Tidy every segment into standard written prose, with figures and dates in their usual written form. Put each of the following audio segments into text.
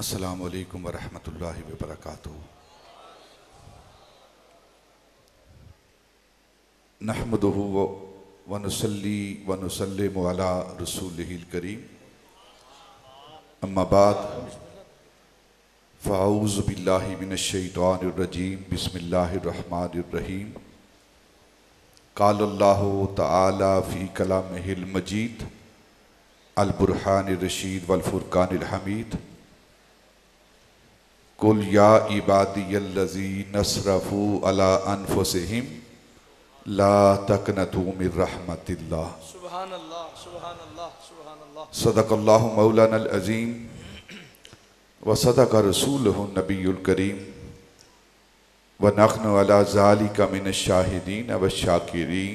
अस्सलामु अलैकुम वरहमतुल्लाहि वबरकातुहू। नहमदुहु व नुसल्ली व नुसल्लिमु अला रसूलिहिल करीम। अम्मा बाद फ़अऊज़ु बिल्लाहि मिनश शैतानिर रजीम। बिस्मिल्लाहिर रहमानिर रहीम। क़ालल्लाहु तआला फ़ी कलामिहिल मजीद अल बुरहानिर रशीद वल फुरक़ानिल हमीद। कुल या इबादियल्लज़ीना अस्रफ़ू अला अनफ़ुसिहिम ला तक़नतू मिन रहमतिल्लाह। सुभानअल्लाह सुभानअल्लाह सुभानअल्लाह। सदक़ल्लाहु मौलानल अज़ीम व सदक़ रसूलुहुन नबियुल करीम व नहनु अला ज़ालिका मिनश शाहिदीन व शाकिरीन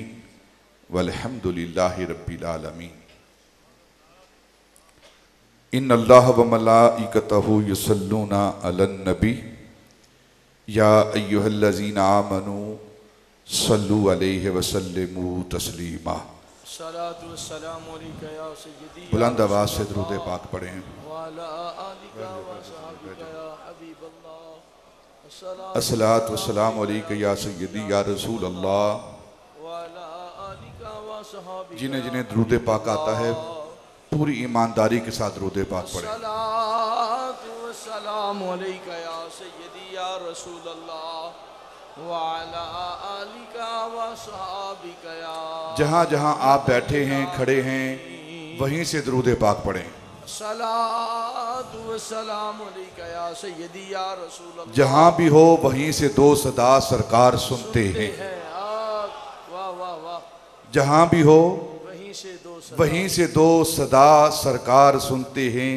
वल्हम्दुलिल्लाहि रब्बिल आलमीन। इन्नल्लाह व मलाइकतहु युसल्लूना अलन नबी या अय्युहल्लज़ीना आमनू सल्लु अलैहि व सल्लिमू तस्लीमा। सलातु वस्सलामु अलैका या सय्यदी बुलंद आवाज़ से दुरूद पाक पढ़ें। व अला आलिका व सहाबिका या हबीबल्लाह। अस्सलातु वस्सलामु अलैका या सय्यदी या रसूल अल्लाह। व अला आलिका व सहाबिका जिन्हें जिन्हें दुरूद पाक आता है पूरी ईमानदारी के साथ दुरूद पाक पढ़ें। सलातु वस्सलामु अलैका या सय्यदी या रसूल अल्लाह व अला आलिका व सहाबिका या। जहाँ जहाँ आप बैठे हैं खड़े हैं वहीं से दुरूद पाक पढ़ें। सलातु वस्सलामु अलैका या सय्यदी या रसूल अल्लाह। जहाँ भी हो वहीं से दो सदा सरकार सुनते हैं। वाह वाह वाह। जहाँ भी हो वहीं से दो सदा सरकार सुनते हैं।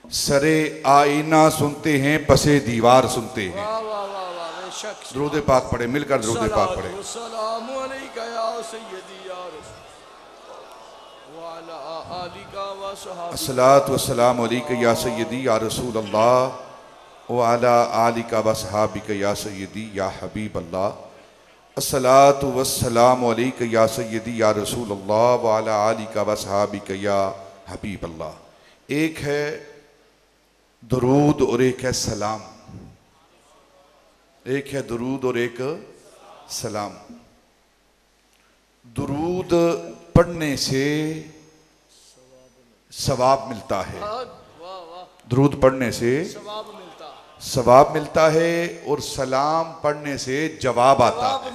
सरे आईना सुनते हैं, पसे दीवार सुनते हैं। वाह वाह वाह वाह। बेशक दुरूद पाक पढ़े, मिलकर दुरूद पाक पढ़े। सलामु अलैका या सय्यदी या रसूल व अला आलिका व सहाबिका। अस्सलातु वस्सलामु अलैका या सय्यदी या रसूल अल्लाह व अला आलिका व सहाबिका या सय्यदी या हबीब अल्लाह। अस्सलातु वस्सलामु अलैका या सय्यदी या रसूल अल्लाह व अला आलिका व सहाबिका या हबीब अल्लाह। एक है दुरूद और एक है सलाम। एक है दुरूद और एक सलाम। दुरूद पढ़ने से सवाब मिलता है। दुरूद पढ़ने से सवाब मिलता है और सलाम पढ़ने से जवाब आता है।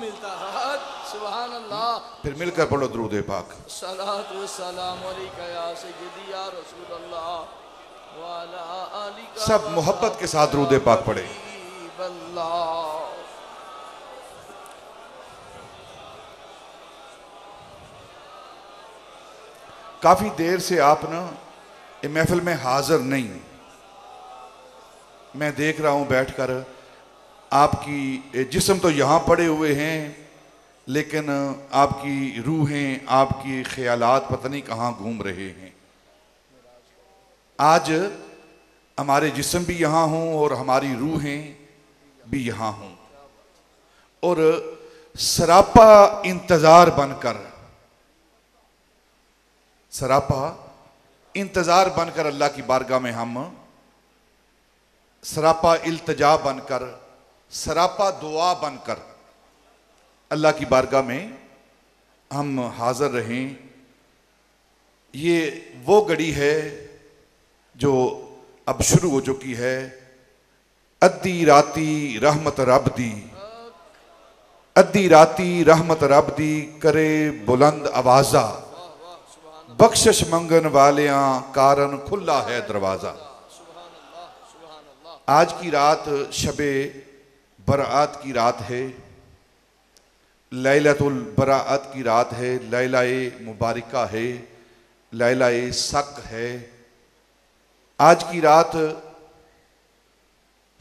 सुभान अल्लाह। फिर मिलकर पढ़ो दुरूद पाक। सलातु वस्सलामु अलैका या सय्यदी या रसूल अल्लाह व अला आलिका। सब मोहब्बत के साथ दुरूद पाक पढ़े। काफी देर से आप ना ये महफिल में हाजिर नहीं। मैं देख रहा हूं बैठकर आपकी जिस्म तो यहां पड़े हुए हैं लेकिन आपकी रूहें, आपकी ख्यालात पता नहीं कहां घूम रहे हैं। आज हमारे जिस्म भी यहाँ हों और हमारी रूहें भी यहाँ हों और सरापा इंतज़ार बनकर अल्लाह की बारगाह में हम सरापा इल्तिजा बनकर, सरापा दुआ बनकर अल्लाह की बारगाह में हम हाजिर रहें। ये वो घड़ी है जो अब शुरू हो चुकी है। अद्दी राती रहमत रब दी, अद्दी राती रहमत रब दी करे बुलंद आवाजा। बख्शिश मंगन वालियां कारण खुला है दरवाजा। आज की रात शबे बरात की रात है, लैलतुल बरात की रात है, लैलाए मुबारका है, लैलाए सक है। आज की रात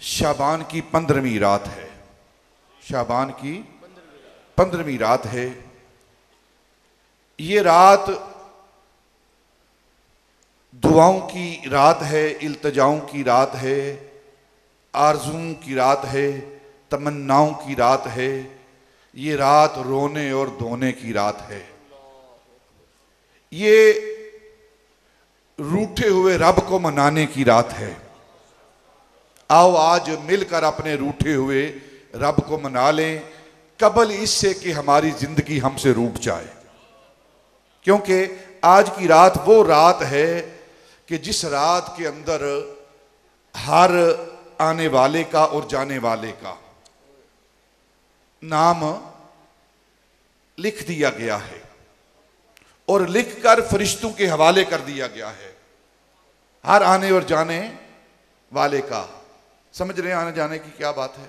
शाबान की 15वीं रात है। शाबान की 15वीं रात है। ये रात दुआओं की रात है, इल्तिजाओं की रात है, आरज़ुओं की रात है, तमन्नाओं की रात है। ये रात रोने और धोने की रात है। ये रूठे हुए रब को मनाने की रात है। आओ आज मिलकर अपने रूठे हुए रब को मना लें, कबल इससे कि हमारी जिंदगी हमसे रूठ जाए। क्योंकि आज की रात वो रात है कि जिस रात के अंदर हर आने वाले का और जाने वाले का नाम लिख दिया गया है और लिखकर फरिश्तों के हवाले कर दिया गया है। हर आने और जाने वाले का, समझ रहे हैं आने जाने की क्या बात है?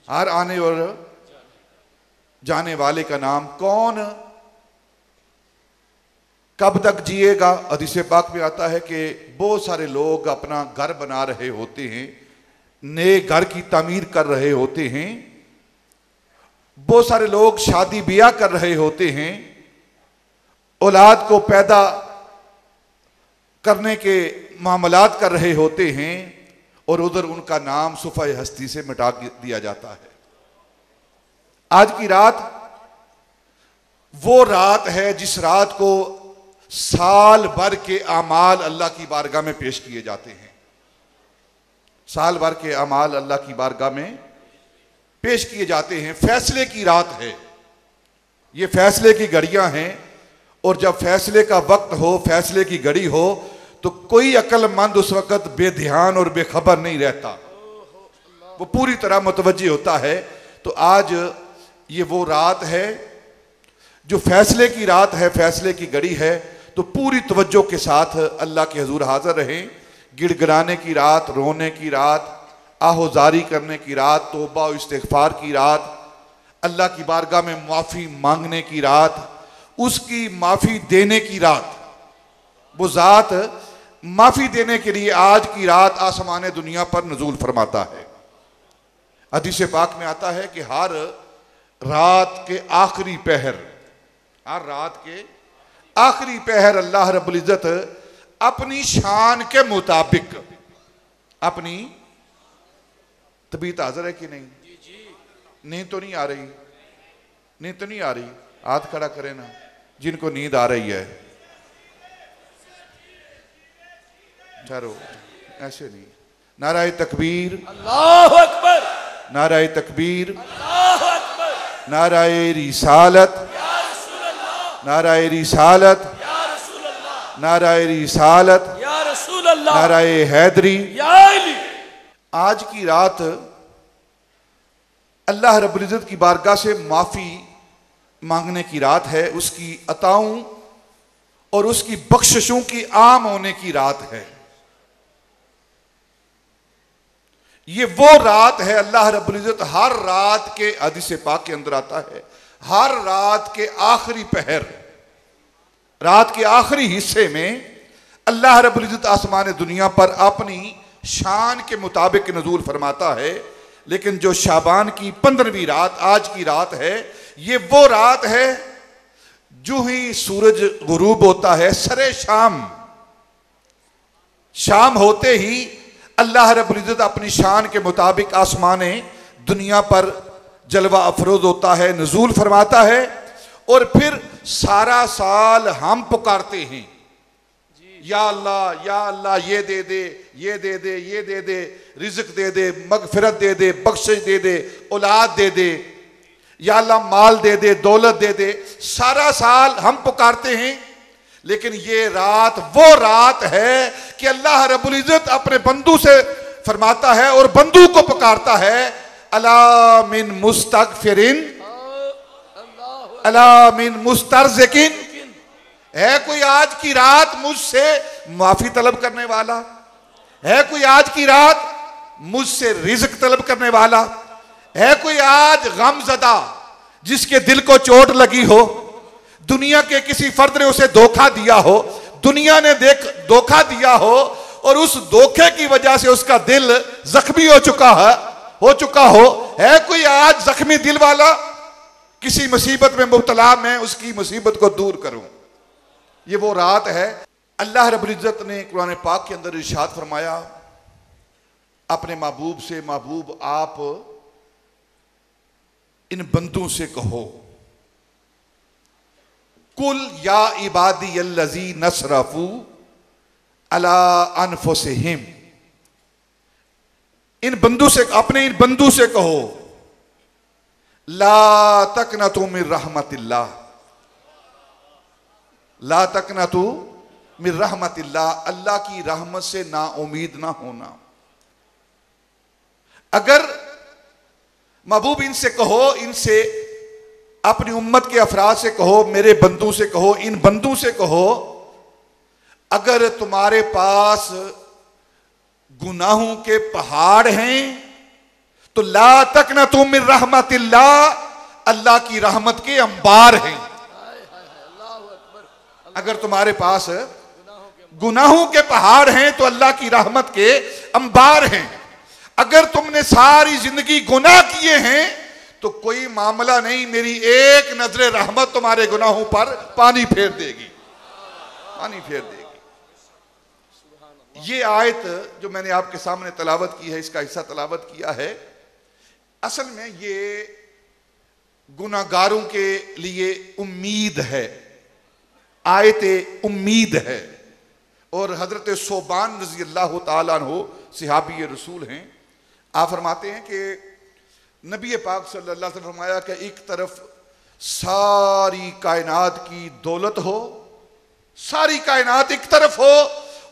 हर आने और जाने वाले का नाम कौन कब तक जिएगा। हदीस पाक में आता है कि बहुत सारे लोग अपना घर बना रहे होते हैं, नए घर की तामीर कर रहे होते हैं, बहुत सारे लोग शादी ब्याह कर रहे होते हैं, औलाद को पैदा करने के मामलात कर रहे होते हैं और उधर उनका नाम सुफ़े हस्ती से मिटा दिया जाता है। आज की रात वो रात है जिस रात को साल भर के अमाल अल्लाह की बारगाह में पेश किए जाते हैं। साल भर के अमाल अल्लाह की बारगाह में पेश किए जाते हैं। फैसले की रात है, ये फैसले की घड़ियां हैं और जब फैसले का वक्त हो, फैसले की घड़ी हो, तो कोई अक्लमंद उस वक्त बेध्यान और बेखबर नहीं रहता, वो पूरी तरह मुतवज्जे होता है। तो आज ये वो रात है जो फैसले की रात है, फैसले की घड़ी है। तो पूरी तवज्जो के साथ अल्लाह के हुजूर हाजिर रहें। गिड़गिड़ाने की रात, रोने की रात, आहोजारी करने की रात, तौबा और इस्तिग़फ़ार की रात, अल्लाह की बारगाह में माफ़ी मांगने की रात, उसकी माफ़ी देने की रात। वो ज़ात माफ़ी देने के लिए आज की रात आसमान दुनिया पर नज़ूल फरमाता है। हदीस पाक में आता है कि हर रात के आखिरी पहर, हर रात के आखिरी पहर अल्लाह रब्बुल इज़्ज़त अपनी शान के मुताबिक अपनी तबीयत हाजिर है कि नहीं? नींद तो नहीं आ रही? नींद तो नहीं आ रही? हाथ खड़ा करें ना जिनको नींद आ रही है। ठहरो, ऐसे नहीं। नाराए तकबीर, अल्लाहु अकबर, नाराए तकबीर, अल्लाहु अकबर, नाराए रिसालत, या रसूल अल्लाह, नाराए रिसालत, या रसूल अल्लाह, नाराए रिसालत, या रसूल अल्लाह, नाराए हैदरी। या अली। आज की रात अल्लाह रब्बुल इज़्ज़त की बारगाह से माफ़ी मांगने की रात है, उसकी अताओं और उसकी बख्शिशों की आम होने की रात है। ये वो रात है, अल्लाह रब्बुल इज़्ज़त हर रात के, हदीस पाक के अंदर आता है, हर रात के आखिरी पहर, रात के आखिरी हिस्से में अल्लाह रब्बुल इज़्ज़त आसमान दुनिया पर अपनी शान के मुताबिक नज़ूल फरमाता है। लेकिन जो शाबान की 15वीं रात आज की रात है, ये वो रात है जो ही सूरज गुरूब होता है, सरे शाम, शाम होते ही अल्लाह रब्बुल इज़्ज़त अपनी शान के मुताबिक आसमाने दुनिया पर जलवा अफरोज होता है, नज़ूल फरमाता है। और फिर सारा साल हम पुकारते हैं, या अल्लाह, या अल्लाह, ये दे दे, ये दे दे, ये दे दे, रिज़्क़ दे दे, मगफिरत दे दे, बख्शिश दे दे, औलाद दे दे, या अल्लाह माल दे दे, दौलत दे दे। सारा साल हम पुकारते हैं। लेकिन ये रात वो रात है कि अल्लाह रब्बुल इज़्ज़त अपने बंदू से फरमाता है और बंदू को पुकारता है, अला मिन मुस्तगफिरिन, अला मिन मुस्तरज़िकिन, है कोई आज की रात मुझसे माफी तलब करने वाला? है कोई आज की रात मुझसे रिज़्क़ तलब करने वाला? है कोई आज गमज़दा जिसके दिल को चोट लगी हो, दुनिया के किसी फर्द ने उसे धोखा दिया हो, दुनिया ने धोखा दिया हो और उस धोखे की वजह से उसका दिल जख्मी हो चुका हो? है कोई आज जख्मी दिल वाला? किसी मुसीबत में मुब्तला, मैं उसकी मुसीबत को दूर करूं। ये वो रात है। अल्लाह रब्बुल इज़्ज़त ने कुरान पाक के अंदर इरशाद फरमाया अपने महबूब से, महबूब आप इन बंदों से कहो, कुल या इबादी अल्लज़ी नसरफू अला अनफुसिहिम, इन बंदू से, अपने इन बंदू से कहो, ला तकनतु मिन रहमतिल्लाह, ला तकनतु मिन रहमतिल्लाह, अल्लाह की रहमत से ना उम्मीद ना होना। अगर महबूब इनसे कहो, इनसे अपनी उम्मत के अफराद से कहो, मेरे बंदू से कहो, इन बंदू से कहो, अगर तुम्हारे पास गुनाहों के पहाड़ हैं तो ला तकनतु मिन रहमतिल्लाह, अल्लाह की रहमत के अंबार हैं। अगर तुम्हारे पास गुनाहों के पहाड़ हैं तो अल्लाह की रहमत के अंबार हैं। अगर तुमने सारी जिंदगी गुनाह किए हैं तो कोई मामला नहीं, मेरी एक नजर रहमत तुम्हारे गुनाहों पर पानी फेर देगी, पानी फेर देगी। ये आयत जो मैंने आपके सामने तलावत की है, इसका हिस्सा तलावत किया है, असल में ये गुनाहगारों के लिए उम्मीद है, आयत उम्मीद है। और हजरत सोबान रजी अल्लाह ताला अन्हु सहाबी रसूल हैं, आप फरमाते हैं कि नबी पाक सल्लल्लाहु अलैहि वसल्लम फरमाया कि एक तरफ सारी कायनात की दौलत हो, सारी कायनात एक तरफ हो,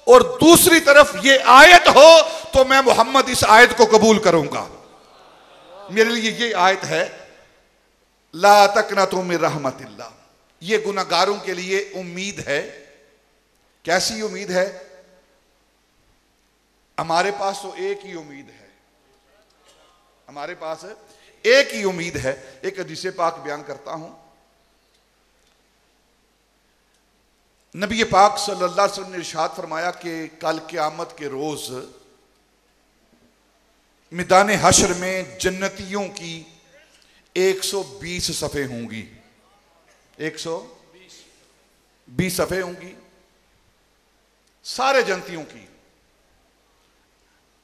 और दूसरी तरफ ये आयत हो, तो मैं मोहम्मद इस आयत को कबूल करूंगा। मेरे लिए ये आयत है, ला तकनतु मिन रहमतिल्लाह। ये गुनाहगारों के लिए उम्मीद है। कैसी उम्मीद है? हमारे पास तो एक ही उम्मीद है, हमारे पास एक ही उम्मीद है। एक हदीस पाक बयान करता हूं, नबी पाक सल्लल्लाहु अलैहि वसल्लम ने इरशाद फरमाया कि कल क़यामत के रोज मैदान हश्र में जन्नतियों की 120 सफ़े होंगी, 120 सफ़े होंगी सारे जन्नतियों की।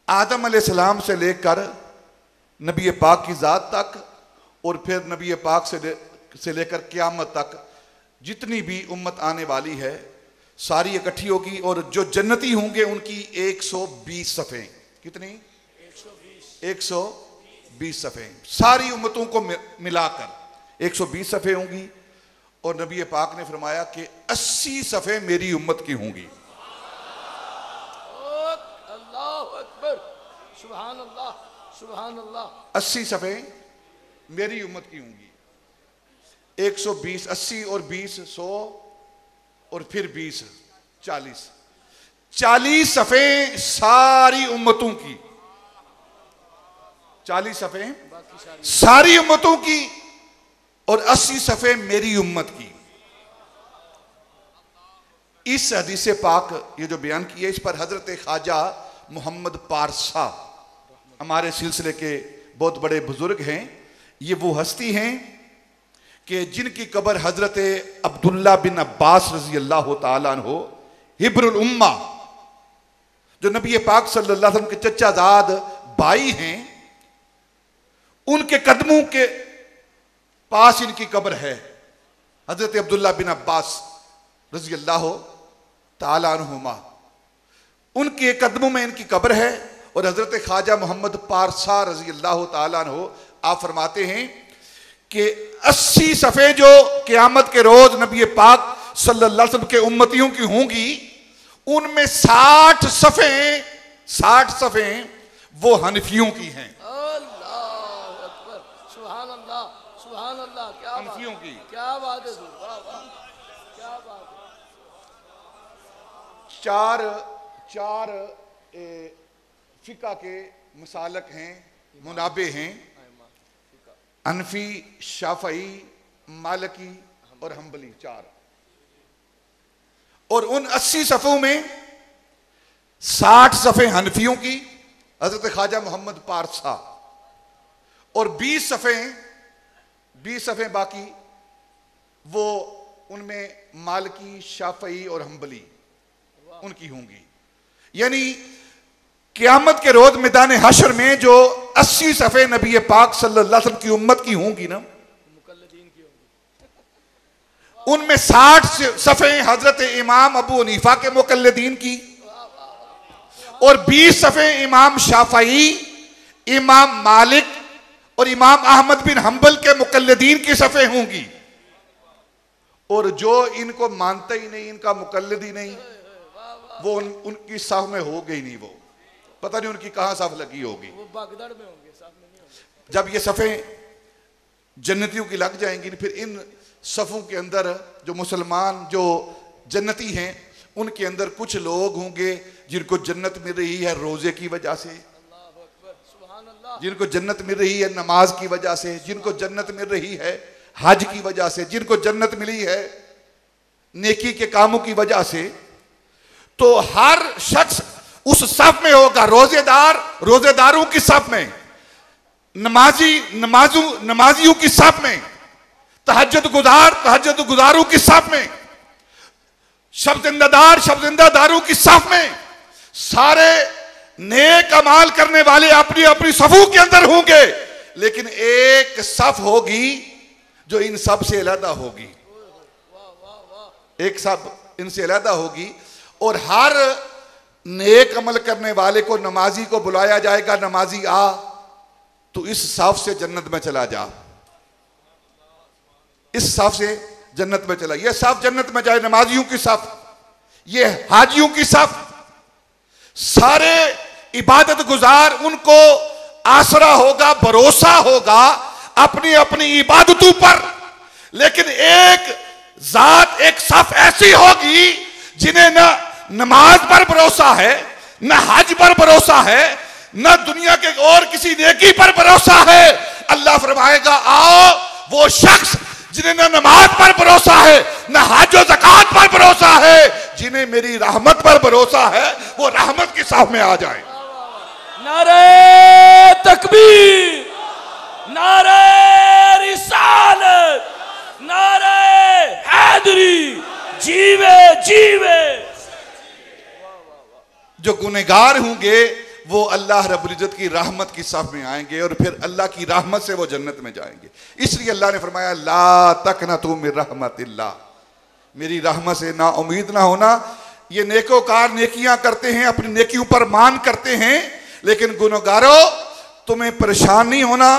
आदम अलैहिस्सलाम से लेकर नबी पाक की ज़ात तक, और फिर नबी पाक से लेकर क़यामत तक जितनी भी उम्मत आने वाली है सारी इकट्ठी होगी। और जो जन्नती होंगे उनकी 120 सफ़े, कितनी? 120 सफ़े, सारी उम्मतों को मिलाकर 120 सफ़े होंगी। और नबी पाक ने फरमाया कि 80 सफ़े मेरी उम्मत की होंगी। सुभान अल्लाह, सुभान अल्लाह। 80 सफ़े मेरी उम्मत की होंगी। 120, 80 और 20 100, और फिर 20 40 सफ़े सारी उम्मतों की, 40 सफ़े सारी उम्मतों की, और 80 सफ़े मेरी उम्मत की। इस हदीस पाक ये जो बयान किया, इस पर हजरत ख्वाजा मोहम्मद पारसा, हमारे सिलसिले के बहुत बड़े बुजुर्ग हैं, ये वो हस्ती हैं कि जिनकी कब्र हजरत अब्दुल्ला बिन अब्बास रजी अल्लाह ताला अन्हु हिब्रुल उम्मा, जो नबी पाक सल्लल्लाहु अलैहि वसल्लम के चचाजाद भाई हैं, उनके कदमों के पास इनकी कब्र है। हजरत अब्दुल्ला बिन अब्बास रजी अल्लाह ताला अन्हुमा, उनके कदमों में इनकी कब्र है। और हजरत ख्वाजा मोहम्मद पारसा रजी अल्लाह ताला अन्हु आप फरमाते हैं कि 80 सफ़े जो क़यामत के रोज नबी पाक सल्लल्लाहु अलैहि वसल्लम के उम्मतियों की होंगी, उनमें 60 सफ़े वो हनफियों की हैं। अल्लाह अकबर, सुभान अल्लाह, सुभान अल्लाह। क्या हनफियों की, क्या बात है, क्या बात है। चार फिका के मसालक हैं, मुनाबे हैं, हनफी, शाफई, मालिकी और हम्बली, 4। और उन 80 सफ़ों में 60 सफ़े हनफियों की, हजरत ख्वाजा मोहम्मद पारसा, और 20 सफ़े बाकी वो उनमें मालिकी, शाफई और हम्बली उनकी होंगी। यानी क़यामत के रोज मैदान हश्र में जो 80 सफ़े नबी पाक सल्लल्लाहु अलैहि वसल्लम की उम्मत की होंगी ना, उनमें 60 सफ़े हजरत इमाम अबू हनीफा के मुकल्लिदीन की, और 20 सफ़े इमाम शाफई, इमाम मालिक और इमाम अहमद बिन हंबल के मुकल्लिदीन की सफ़े होंगी, और जो इनको मानता ही नहीं, इनका मुकल्लिद ही नहीं, वो उनकी साफ में हो गई नहीं। वो पता नहीं उनकी कहां साफ लगी होगी, वो बागदाद में होंगे, साफ में नहीं होंगे। जब ये सफ़े जन्नतियों की लग जाएंगी, फिर इन सफ़ों के अंदर जो मुसलमान जो जन्नती हैं, उनके अंदर कुछ लोग होंगे जिनको जन्नत मिल रही है रोजे की वजह से, जिनको जन्नत मिल रही है नमाज की वजह से, जिनको जन्नत मिल रही है हज की वजह से, जिनको जन्नत मिली है नेकी के कामों की वजह से। तो हर शख्स उस सफ में होगा, रोजेदारों की सफ में, नमाजियों की सफ में, तहज्जुद गुजारों की सफ में, शब-जिंदादारों की सफ में, सारे नेक अमाल करने वाले अपनी अपनी सफों के अंदर होंगे, लेकिन एक सफ होगी जो इन सब से अलहदा होगी, एक सब इनसे अलहदा होगी। और हर नेक अमल करने वाले को, नमाजी को बुलाया जाएगा, नमाजी आ तो इस सफ से जन्नत में चला जा, इस सफ से जन्नत में चला। यह सफ जन्नत में जाए, नमाजियों की सफ, ये हाजियों की सफ, सारे इबादत गुजार, उनको आसरा होगा, भरोसा होगा अपनी अपनी इबादतों पर। लेकिन एक जात, एक सफ ऐसी होगी जिन्हें न नमाज पर भरोसा है, न हज पर भरोसा है, न दुनिया के और किसी नेकी पर भरोसा है। अल्लाह फरमाएगा, आओ वो शख्स जिन्हें न नमाज पर भरोसा है, न हज और ज़कात पर भरोसा है, जिन्हें मेरी रहमत पर भरोसा है, वो रहमत की साफ में आ जाए। नारे तकबीर, नारे रिसालत, नारे हैदरी, जीवे जीवे। जो गुनहगार होंगे वो अल्लाह रब्बुल इज्जत की रहमत की साफ में आएंगे, और फिर अल्लाह की रहमत से वो जन्नत में जाएंगे। इसलिए अल्लाह ने फरमाया, ला तकनतू मिन रहमतिल्लाह, मेरी रहमत से ना उम्मीद ना होना। ये नेकोकार नेकियां करते हैं, अपनी नेकियों पर मान करते हैं, लेकिन गुनहगारों तुम्हें परेशान नहीं होना।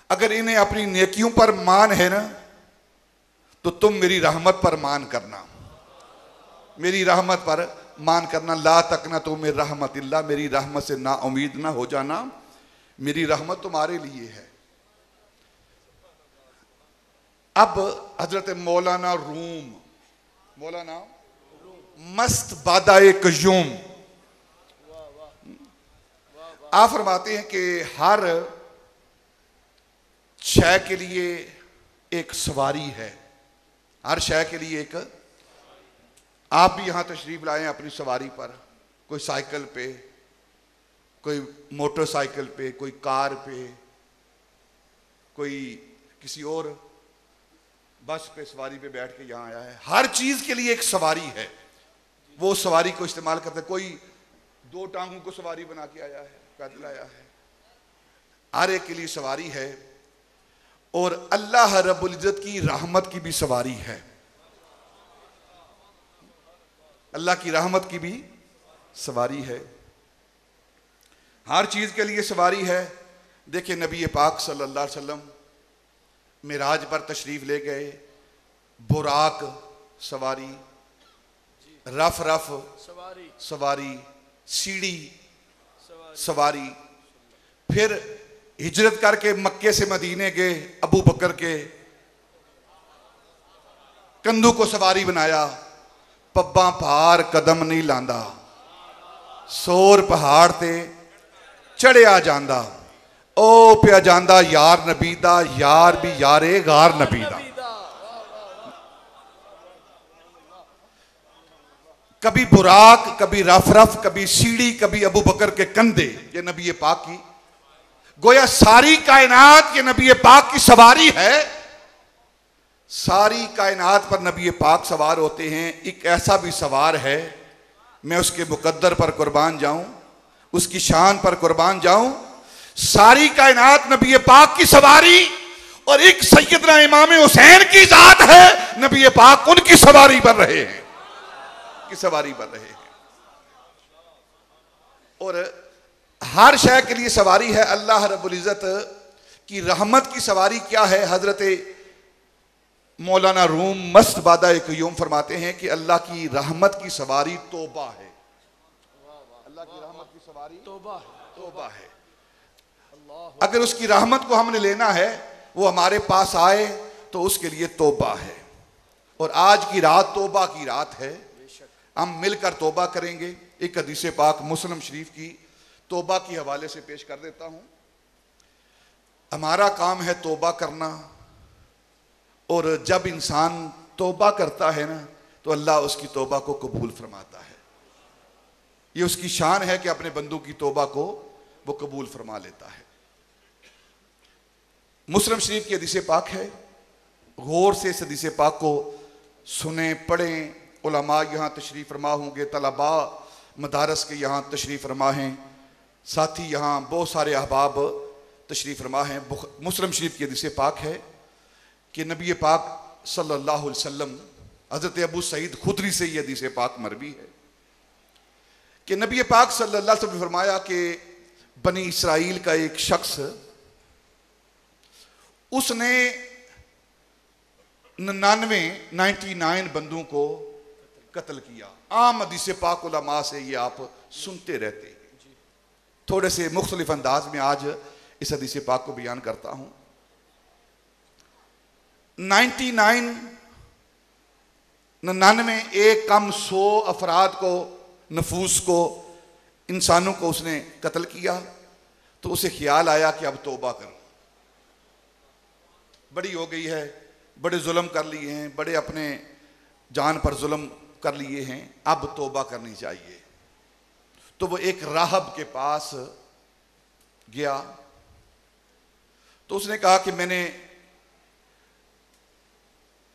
अगर इन्हें अपनी नेकियों पर मान है ना, तो तुम मेरी रहमत पर मान करना, मेरी रहमत पर मान करना। ला तकनतू मिन रहमतिल्लाह, मेरी रहमत से ना उम्मीद ना हो जाना, मेरी रहमत तुम्हारे लिए है। अब हजरत मौलाना मस्त बादाए कयूम आप फरमाते हैं कि हर शय के लिए एक सवारी है, हर शय के लिए एक। आप भी यहां तशरीफ लाए अपनी सवारी पर, कोई साइकिल पे, कोई मोटरसाइकिल पे, कोई कार पे, कोई किसी और बस पे सवारी पे बैठ के यहां आया है। हर चीज के लिए एक सवारी है, वो सवारी को इस्तेमाल करते। कोई दो टांगों को सवारी बना के आया है, पैदल आया है, हर एक के लिए सवारी है। और अल्लाह रब्बुल इज्जत की रहमत की भी सवारी है, अल्लाह की रहमत की भी सवारी है, हर चीज के लिए सवारी है। देखिए नबी पाक सल्लल्लाहु अलैहि वसल्लम मिराज पर तशरीफ ले गए, बुराक सवारी, रफ सवारी, सीढ़ी सवारी। फिर हिजरत करके मक्के से मदीने गए, अबू बकर के कंधों को सवारी बनाया, पब्बा भार कदम नहीं लांदा, सोर पहाड़ ते चढ़िया जांदा, ओ पिया जांदा यार नबी दा, यार भी यारे गार नबी दा। कभी बुराक, कभी रफ, कभी सीढ़ी, कभी अबू बकर के कंधे। ये नबी पाक की, गोया सारी कायनात ये नबी पाक की सवारी है। सारी कायनात पर नबी पाक सवार होते हैं। एक ऐसा भी सवार है, मैं उसके मुकद्दर पर कुर्बान जाऊं, उसकी शान पर कुर्बान जाऊं। सारी कायनात नबी पाक की सवारी, और एक सैयदना इमाम हुसैन की जात है, नबी पाक उनकी सवारी बन रहे हैं, की सवारी बन रहे हैं। और हर शय के लिए सवारी है। अल्लाह रब्बुल इज़्ज़त की रहमत की सवारी क्या है? हजरत मौलाना रूम मस्त बादा क़य्यूम फरमाते हैं कि अल्लाह की रहमत की सवारी तौबा है। अल्लाह की रहमत की सवारी तौबा है। अगर उसकी रहमत को हमने लेना है, वो हमारे पास आए, तो उसके लिए तौबा है। और आज की रात तौबा की रात है। हम मिलकर तौबा करेंगे। एक हदीस पाक मुस्लिम शरीफ की तौबा के हवाले से पेश कर देता हूं। हमारा काम है तौबा करना, और जब इंसान तौबा करता है ना, तो अल्लाह उसकी तौबा को कबूल फरमाता है। ये उसकी शान है कि अपने बंदों की तौबा को वो कबूल फरमा लेता है। मुस्लिम शरीफ की हदीस पाक है। गौर से इस हदीस पाक को सुने, पढ़ें। उलमा यहाँ तशरीफ़ फरमा होंगे, तलबा मदारस के यहाँ तशरीफ़ फरमा हैं, साथ ही यहाँ बहुत सारे अहबाब तशरीफ़ फरमा हैं। मुस्लिम शरीफ की हदीस पाक है कि नबी पाक सल्लल्लाहु अलैहि वसल्लम, हज़रत अबू सईद खुदरी से ये हदीस पाक मरवी है कि नबी पाक सल्लल्लाहु अलैहि वसल्लम ने फरमाया कि बनी इसराइल का एक शख्स, उसने 99 बंदों को कत्ल किया। आम हदीस पाक उलमा से ये आप सुनते रहते हैं। थोड़े से मुख्तलिफ अंदाज में आज इस हदीस पाक को बयान करता हूं। 99 एक कम 100 अफराद को, नफूस को, इंसानों को उसने कत्ल किया। तो उसे ख्याल आया कि अब तौबा करूं, बड़ी हो गई है, बड़े जुल्म कर लिए हैं, बड़े अपने जान पर जुल्म कर लिए हैं, अब तौबा करनी चाहिए। तो वो एक राहब के पास गया। तो उसने कहा कि मैंने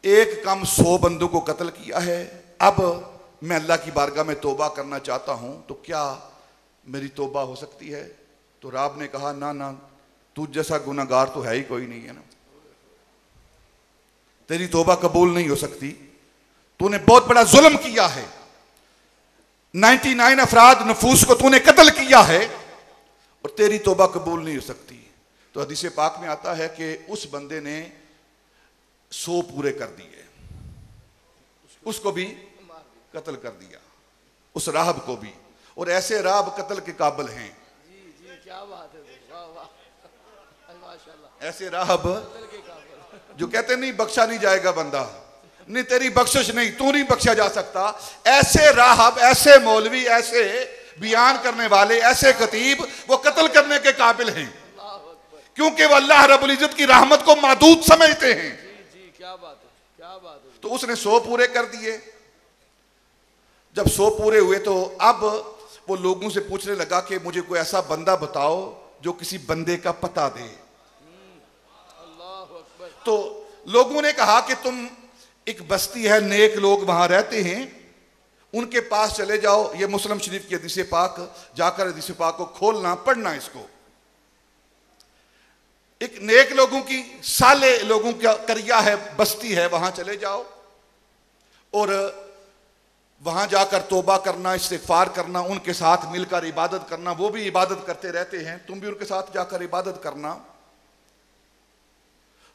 एक कम 100 बंदों को कत्ल किया है, अब मैं अल्लाह की बारगाह में तौबा करना चाहता हूं, तो क्या मेरी तौबा हो सकती है? तो राब ने कहा, ना ना, तू जैसा गुनाहगार तो है ही कोई नहीं है ना, तेरी तौबा कबूल नहीं हो सकती। तूने बहुत बड़ा जुल्म किया है, 99 अफराद नफूस को तूने कत्ल किया है, और तेरी तौबा कबूल नहीं हो सकती। तो हदीस पाक में आता है कि उस बंदे ने 100 पूरे कर दिए, उसको भी कत्ल कर दिया, उस राहब को भी। और ऐसे राहब कत्ल के काबिल हैं। क्या बात है, वाह वाह, माशाल्लाह। ऐसे राहब जो कहते नहीं बख्शा नहीं जाएगा बंदा, नहीं तेरी बख्शिश नहीं, तू नहीं बख्शा जा सकता। ऐसे राहब, ऐसे मौलवी, ऐसे बयान करने वाले, ऐसे खतीब, वो कत्ल करने के काबिल हैं, क्योंकि वो अल्लाह रब्बुल इज्जत की रहमत को महदूद समझते हैं। जी, क्या बात है, क्या बात है। तो उसने 100 पूरे कर दिए। जब 100 पूरे हुए तो अब वो लोगों से पूछने लगा कि मुझे कोई ऐसा बंदा बताओ जो किसी बंदे का पता दे। तो लोगों ने कहा कि तुम, एक बस्ती है, नेक लोग वहां रहते हैं, उनके पास चले जाओ। ये मुस्लिम शरीफ की हदीस पाक, जाकर हदीस पाक को खोलना, पढ़ना इसको। एक नेक लोगों की, साले लोगों का करिया है, बस्ती है, वहां चले जाओ और वहां जाकर तौबा करना, इस्तिगफार करना, उनके साथ मिलकर इबादत करना। वो भी इबादत करते रहते हैं, तुम भी उनके साथ जाकर इबादत करना।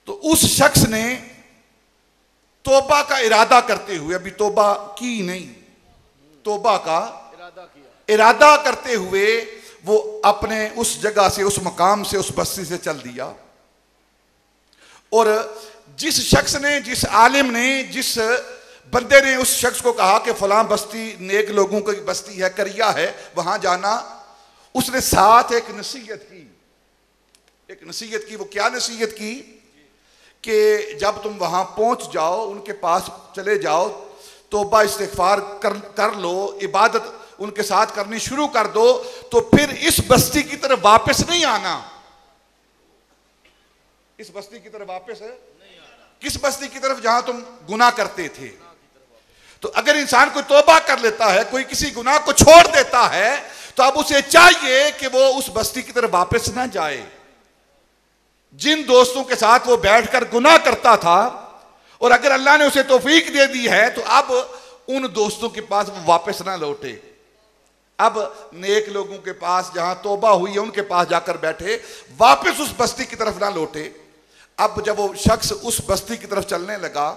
तो उस शख्स ने तौबा का इरादा करते हुए, अभी तौबा की नहीं, तौबा का इरादा करते हुए वो अपने उस जगह से, उस मकाम से, उस बस्ती से चल दिया। और जिस शख्स ने, जिस आलिम ने, जिस बंदे ने उस शख्स को कहा कि फलां बस्ती नेक लोगों की बस्ती है, करिया है, वहां जाना, उसने साथ एक नसीहत की। एक नसीहत की। वो क्या नसीहत की कि जब तुम वहां पहुंच जाओ, उनके पास चले जाओ, तौबा इस्तिगफार कर लो, इबादत उनके साथ करनी शुरू कर दो, तो फिर इस बस्ती की तरफ वापस नहीं आना। इस बस्ती की तरफ वापस है, किस बस्ती की तरफ? जहां तुम गुनाह करते थे। तो अगर इंसान कोई तौबा कर लेता है, कोई किसी गुनाह को छोड़ देता है, तो अब उसे चाहिए कि वो उस बस्ती की तरफ वापस ना जाए। जिन दोस्तों के साथ वो बैठकर गुनाह करता था, और अगर अल्लाह ने उसे तौफीक दे दी है, तो अब उन दोस्तों के पास वो वापस ना लौटे। अब नेक लोगों के पास जहां तौबा हुई है उनके पास जाकर बैठे, वापस उस बस्ती की तरफ ना लौटे। अब जब वो शख्स उस बस्ती की तरफ चलने लगा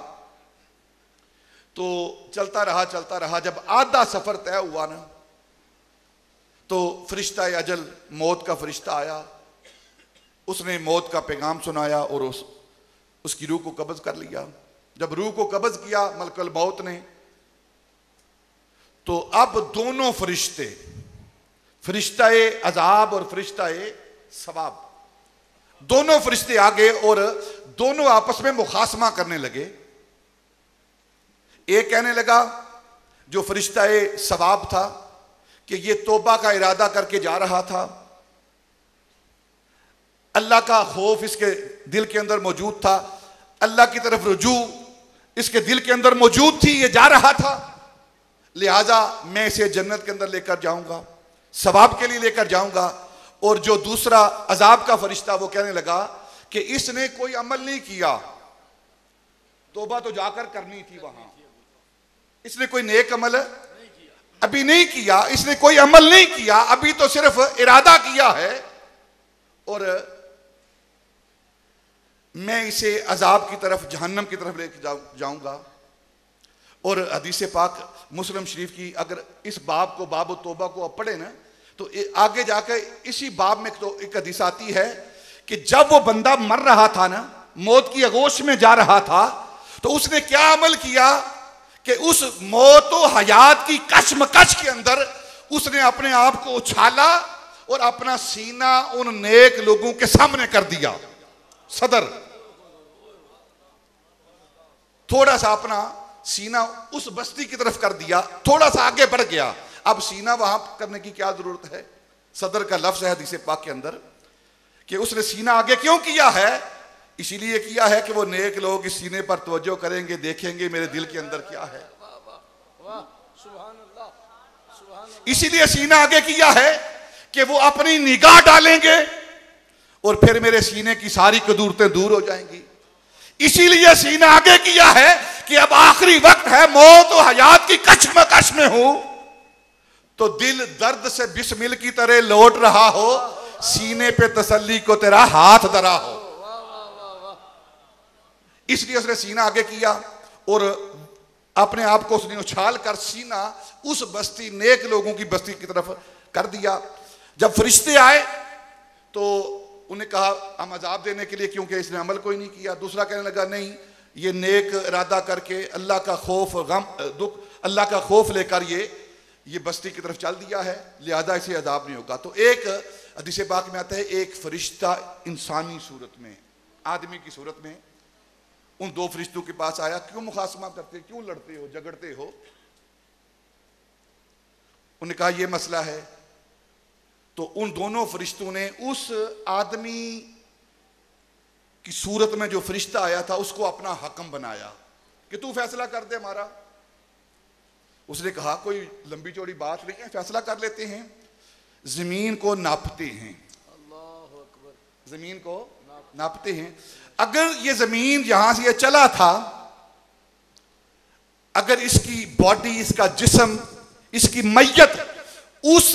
तो चलता रहा। जब आधा सफर तय हुआ ना तो फरिश्ता अजल, मौत का फरिश्ता आया। उसने मौत का पैगाम सुनाया और उसकी रूह को कब्ज कर लिया। जब रूह को कब्ज किया मलकुल मौत ने, तो अब दोनों फरिश्ते, फरिश्ता-ए अजाब और फरिश्ता-ए सवाब, दोनों फरिश्ते आ गए और दोनों आपस में मुखासमा करने लगे। एक कहने लगा, जो फरिश्ता-ए सवाब था, कि ये तौबा का इरादा करके जा रहा था, अल्लाह का खौफ इसके दिल के अंदर मौजूद था, अल्लाह की तरफ रुजू इसके दिल के अंदर मौजूद थी, ये जा रहा था, लिहाजा मैं इसे जन्नत के अंदर लेकर जाऊंगा, सवाब के लिए लेकर जाऊंगा। और जो दूसरा अजाब का फरिश्ता, वो कहने लगा कि इसने कोई अमल नहीं किया, तौबा तो जाकर करनी थी वहां, इसने कोई नेक अमल अभी नहीं किया, इसने कोई अमल नहीं किया, अभी तो सिर्फ इरादा किया है, और मैं इसे अजाब की तरफ, जहन्नम की तरफ लेकर जाऊंगा। और हदीस पाक मुस्लिम शरीफ की, अगर इस बाब को, बाब तौबा को आप पढ़े ना, तो आगे जाकर इसी बाब में तो एक हदीस आती है कि जब वो बंदा मर रहा था ना, मौत की आगोश में जा रहा था, तो उसने क्या अमल किया कि उस मौत और हयात की कशमकश के अंदर उसने अपने आप को उछाला और अपना सीना उन नेक लोगों के सामने कर दिया। सदर थोड़ा सा अपना सीना उस बस्ती की तरफ कर दिया, थोड़ा सा आगे बढ़ गया। अब सीना वहां करने की क्या जरूरत है? सदर का लफ्ज है हदीस पाक के अंदर कि उसने सीना आगे क्यों किया है? इसीलिए किया है कि वो नेक लोग इस सीने पर तवज्जो करेंगे, देखेंगे मेरे दिल के अंदर क्या है। इसीलिए सीना आगे किया है कि वो अपनी निगाह डालेंगे और फिर मेरे सीने की सारी कदूरतें दूर हो जाएंगी। इसीलिए सीना आगे किया है कि अब आखिरी वक्त है, मौत और हयात की कशमकश में हूं, तो दिल दर्द से बिस्मिल की तरह लौट रहा हो, सीने पे तसल्ली को तेरा हाथ धरा हो। इसलिए उसने सीना आगे किया और अपने आप को उसने उछाल कर सीना उस बस्ती, नेक लोगों की बस्ती की तरफ कर दिया। जब फरिश्ते आए तो उन्हें कहा हम अजाब देने के लिए, क्योंकि इसने अमल कोई नहीं किया। दूसरा कहने लगा नहीं, ये नेक इरादा करके अल्लाह का खौफ, गम, दुख, अल्लाह का खौफ लेकर ये बस्ती की तरफ चल दिया है, लिहाजा इसे अजाब नहीं होगा। तो एक हदीस पाक में आता है, एक फरिश्ता इंसानी सूरत में, आदमी की सूरत में उन दो फरिश्तों के पास आया। क्यों मुखासमा करते, क्यों लड़ते हो, झगड़ते हो? उन्होंने कहा यह मसला है। तो उन दोनों फरिश्तों ने उस आदमी की सूरत में जो फरिश्ता आया था उसको अपना हकम बनाया कि तू फैसला कर दे हमारा। उसने कहा कोई लंबी चौड़ी बात नहीं है, फैसला कर लेते हैं। जमीन को नापते हैं, अल्लाह अकबर, जमीन को नापते हैं। अगर ये जमीन यहां से ये चला था, अगर इसकी बॉडी, इसका जिस्म, इसकी मैयत उस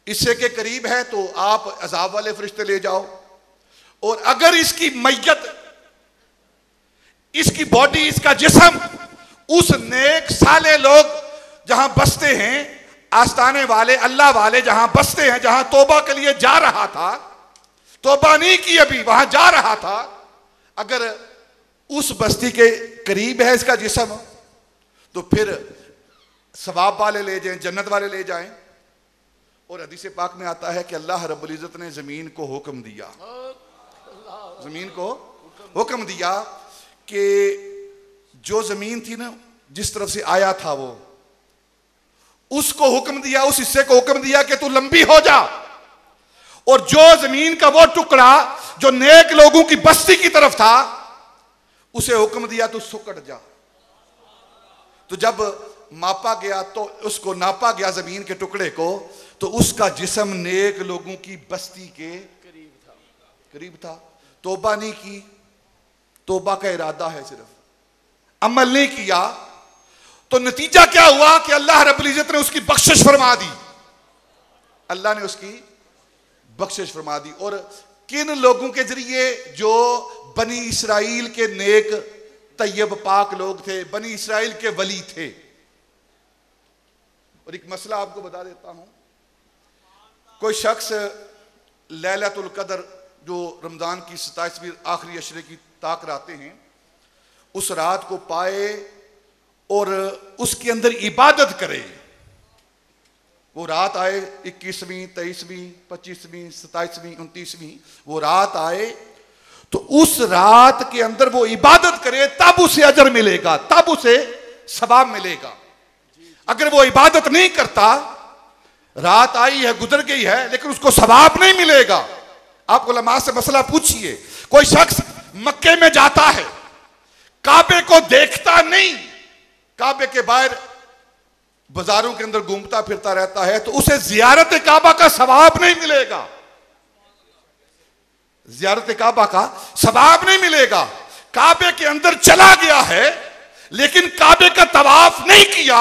हिस्से के करीब है तो आप अजाब वाले फरिश्ते ले जाओ, और अगर इसकी मैयत, इसकी बॉडी, इसका जिस्म उस नेक साले लोग जहां बसते हैं, आस्ताने वाले, अल्लाह वाले जहां बसते हैं, जहां तौबा के लिए जा रहा था, तौबा नहीं की अभी, वहां जा रहा था, अगर उस बस्ती के करीब है इसका जिस्म, तो फिर सवाब वाले ले जाएं, जन्नत वाले ले जाएं। और हदीस पाक में आता है कि अल्लाह रब्बुल इज्जत ने जमीन को हुक्म दिया, जमीन को हुक्म दिया कि जो जमीन थी ना, जिस तरफ से आया था वो, उसको हुक्म दिया, उस हिस्से को हुक्म दिया कि तू लंबी हो जा, और जो जमीन का वो टुकड़ा जो नेक लोगों की बस्ती की तरफ था, उसे हुक्म दिया तू सुकड़ जा। तो जब मापा गया, तो उसको नापा गया जमीन के टुकड़े को, तो उसका जिस्म नेक लोगों की बस्ती के करीब था। तौबा नहीं की, तौबा का इरादा है सिर्फ, अमल नहीं किया, तो नतीजा क्या हुआ कि अल्लाह रब्बुल इज्जत ने उसकी बख्शिश फरमा दी। अल्लाह ने उसकी बख्शिश फरमा दी। और किन लोगों के जरिए? जो बनी इसराइल के नेक तैयब पाक लोग थे, बनी इसराइल के वली थे। और एक मसला आपको बता देता हूं, कोई शख्स लैलतुल कदर जो रमजान की 27वीं आखिरी अशरे की ताक रातें हैं, उस रात को पाए और उसके अंदर इबादत करे। वो रात आए 21वीं, 23वीं, 25वीं, 27वीं, 29वीं, वो रात आए तो उस रात के अंदर वो इबादत करे, तब उसे अजर मिलेगा, तब उसे सवाब मिलेगा। अगर वो इबादत नहीं करता, रात आई है, गुजर गई है, लेकिन उसको सवाब नहीं मिलेगा। आप उलमा से मसला पूछिए, कोई शख्स मक्के में जाता है, काबे को देखता नहीं, काबे के बाहर बाजारों के अंदर घूमता फिरता रहता है, तो उसे जियारत काबा का सवाब नहीं मिलेगा, जियारत काबा का सवाब नहीं मिलेगा। काबे के अंदर चला गया है लेकिन काबे का तवाफ नहीं किया,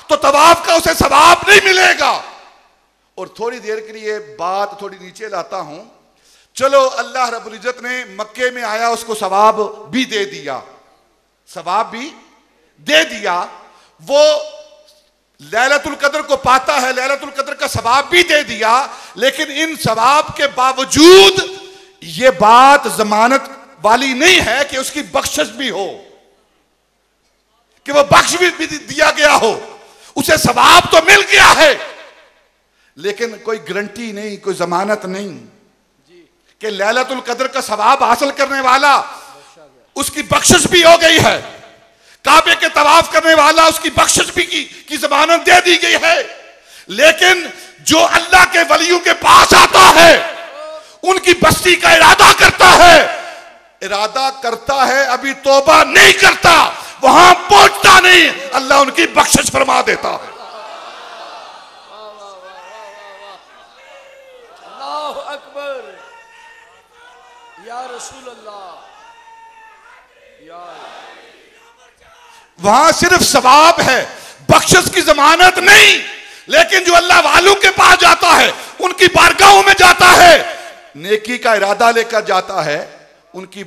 तो तवाफ का उसे सवाब नहीं मिलेगा। और थोड़ी देर के लिए बात थोड़ी नीचे लाता हूं, चलो अल्लाह रब्बुल इज्जत ने मक्के में आया, उसको सवाब भी दे दिया, सवाब भी दे दिया, वो लैलतुल कद्र को पाता है, लैलतुल कद्र का सवाब भी दे दिया, लेकिन इन सवाब के बावजूद ये बात जमानत वाली नहीं है कि उसकी बख्शिश भी हो, कि वो बख्श भी दिया गया हो। उसे सवाब तो मिल गया है, लेकिन कोई गारंटी नहीं, कोई जमानत नहीं कि लैलतुल कद्र का सवाब हासिल करने वाला उसकी बख्शिश भी हो गई है, काबे के तवाफ करने वाला उसकी बख्शिश भी की जमानत दे दी गई है। लेकिन जो अल्लाह के वलियों के पास आता है, उनकी बस्ती का इरादा करता है, अभी तौबा नहीं करता, वहां पहुंचता नहीं, अल्लाह उनकी बख्शिश फरमा देता है। अल्लाहु अकबर, या रसूल अल्लाह, या वहां सिर्फ सवाब है, बख्शिश की जमानत नहीं। लेकिन जो अल्लाह वालों के पास जाता है, उनकी बारगाहों में जाता है, नेकी का इरादा लेकर जाता है, उनकी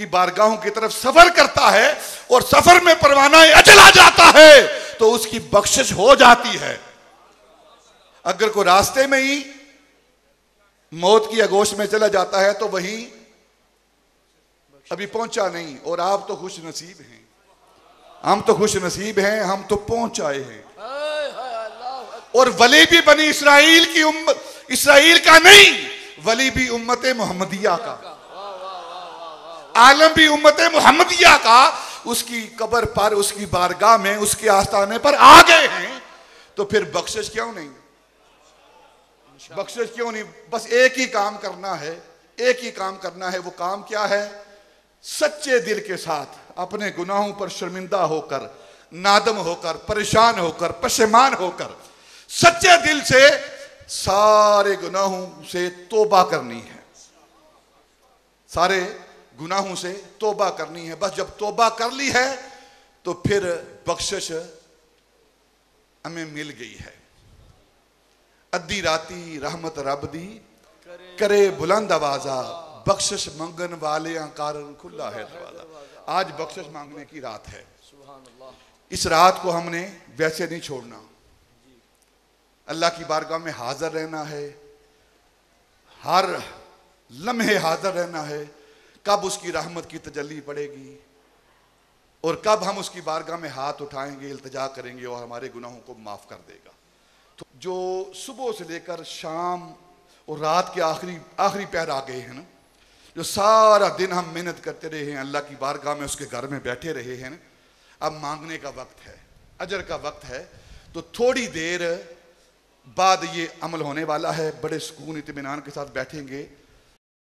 बारगाहों की तरफ सफर करता है और सफर में परवाना अजल आ जाता है, तो उसकी बख्शिश हो जाती है। अगर कोई रास्ते में ही मौत की आगोश में चला जाता है तो वहीं अभी पहुंचा नहीं, और आप तो खुश नसीब हैं, हम तो खुश नसीब हैं, हम तो पहुंच आए हैं। और वली भी बनी इसराइल की इसराइल का नहीं, वली भी उम्मत मोहम्मदिया का, आलम भी उम्मत मोहम्मदिया का, उसकी कब्र पर, उसकी बारगाह में, उसके आस्थाने पर आ गए हैं, तो फिर बख्शिश क्यों नहीं? बख्शिश क्यों नहीं? बस एक ही काम करना है, एक ही काम करना है। वो काम क्या है? सच्चे दिल के साथ अपने गुनाहों पर शर्मिंदा होकर, नादम होकर, परेशान होकर, पशेमान होकर, सच्चे दिल से सारे गुनाहों से तौबा करनी है, सारे गुनाहों से तौबा करनी है। बस जब तौबा कर ली है तो फिर बख्शिश हमें मिल गई है। अद्धी राती रहमत रब दी करे बुलंद आवाजा, बख्शिश मंगन वाले कारण खुला है दरवाजा। आज बख्शिश मांगने की रात है। इस रात को हमने वैसे नहीं छोड़ना, अल्लाह की बारगाह में हाजिर रहना है, हर लम्हे हाजिर रहना है। कब उसकी रहमत की तजल्ली पड़ेगी और कब हम उसकी बारगाह में हाथ उठाएंगे, इल्तिजा करेंगे और हमारे गुनाहों को माफ़ कर देगा। तो जो सुबह से लेकर शाम और रात के आखिरी पहर आ गए हैं ना, जो सारा दिन हम मेहनत करते रहे हैं, अल्लाह की बारगाह में उसके घर में बैठे रहे हैं, अब मांगने का वक्त है, अजर का वक्त है। तो थोड़ी देर बाद ये अमल होने वाला है, बड़े सुकून इत्मीनान के साथ बैठेंगे।